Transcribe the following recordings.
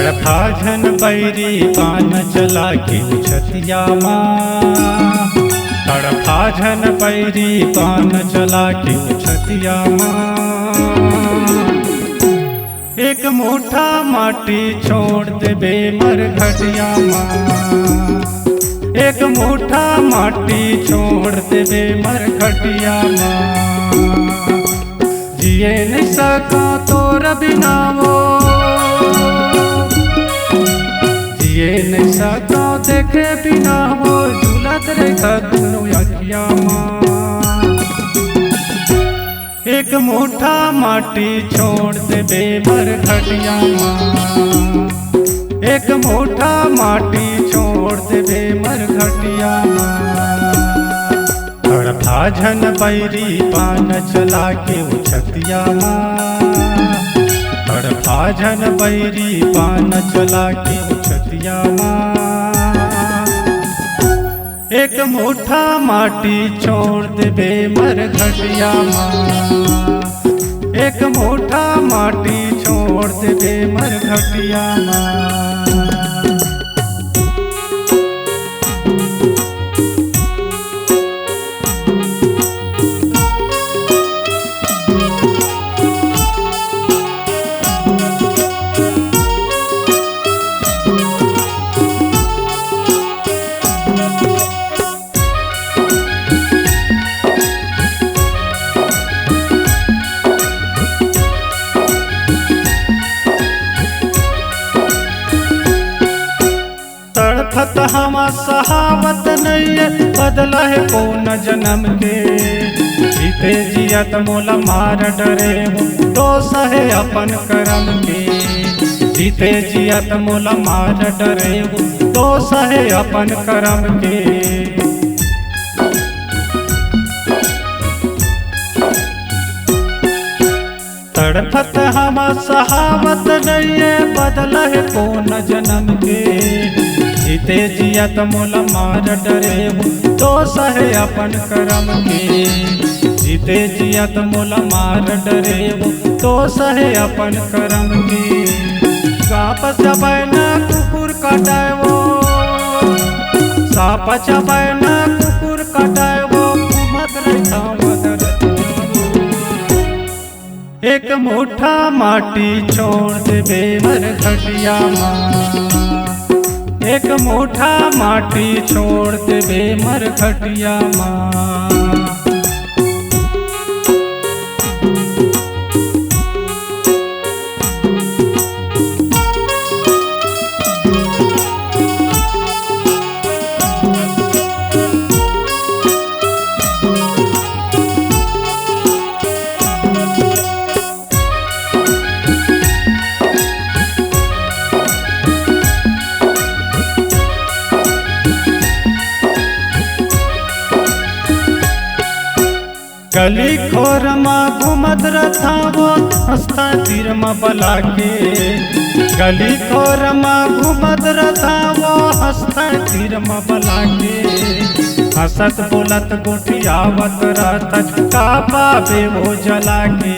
तड़फाझन बैरी पान चला के छतिया माँ। तड़फाझन बैरी पान चला के छतिया माँ। एक मुठा माटी छोड़ देबे मरघटिया माँ। एक मुठा माटी छोड़ देबे मरघटिया माँ। जिए नहीं सका तोर बिना वो, जिए नहीं सका देखे बिना वो, झूलत रे कदनो अखिया माँ। एक मुठा माटी छोड़ देबे मरघटिया माँ। एक मुठा माटी छोड़ देबे मरघटिया माँ। तड़फाझन बैरी पान चला के छतिया माँ। तड़फाझन बैरी पान चला के छतिया माँ। एक मुठा माटी छोड़ देबे मरघटिया माँ। एक मुठा माटी छोड़ देबे मरघटिया माँ। तड़फत हमा सहावत नहीं बदला है कौन जन्म के। जीते जियत मोला मार डरे हूँ, दोष है अपन कर्म के। जीते जियत मोला मार डरे हूँ, दोष है अपन कर्म के। तड़फत हमा सहावत नहीं बदला है कौन जन्म के। जीते जियत मोल मार डरे हूँ, दोष है अपन कर्म के। जीते जियत मोल मार डरे हूँ, दोष है अपन कर्म के। साप चबैन कुकुर कटाए वो, साप चबैन कुकुर कटाए वो, घूमत रहता मदर। एक मुठा माटी छोड़ देबे मरघटिया माँ। एक मुठा माटी छोड़ देबे मरघटिया माँ। गली खोर माँ घूमत रथा वो, हंसता तीर माँ बला के। गली खोर माँ घूमत रथा वो, हंसता तीर माँ बला के। हंसत बोलत गोटियावत रहत, का पावे वो जला के।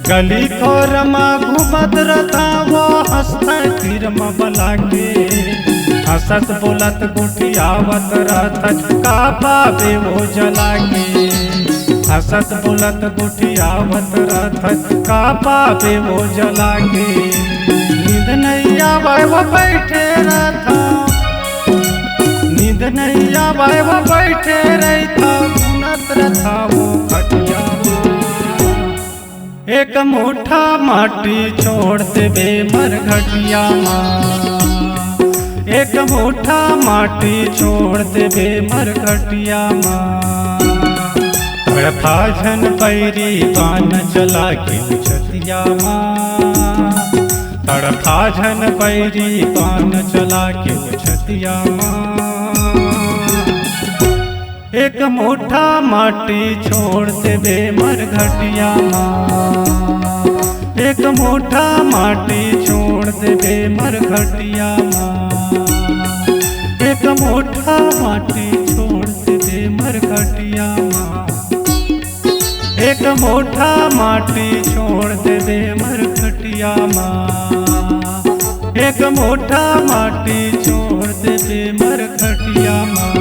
गली खोर माँ घूमत रथा वो, हंसता तीर माँ बला के। हंसत बोलत गुठियावत रहत, का पावे वो जला के। हंसत बोलत गुठियावत रहत, का पावे वो जला के। नींद नहीं आवे वो बैठे रहता, नींद नहीं आवे वो बैठे रहता, घूमत रहता वो खटिया माँ। एक मुठा माटी छोड़ देबे मरघटिया माँ। एक मुठा माटी छोड़ देबे मरघटिया माँ। तड़फाझन बैरी पान चला के छतिया माँ। तड़फाझन बैरी पान चला के छतिया माँ। एक मुठा माटी छोड़ देबे मरघटिया माँ। एक मुठा माटी छोड़ देबे मरघटिया माँ। एक मुठा माटी छोड़ देबे मरघटिया माँ। एक मोटा माटी छोड़ दे मरखटिया माँ, एक मोटा माटी छोड़ दे मरखटिया माँ।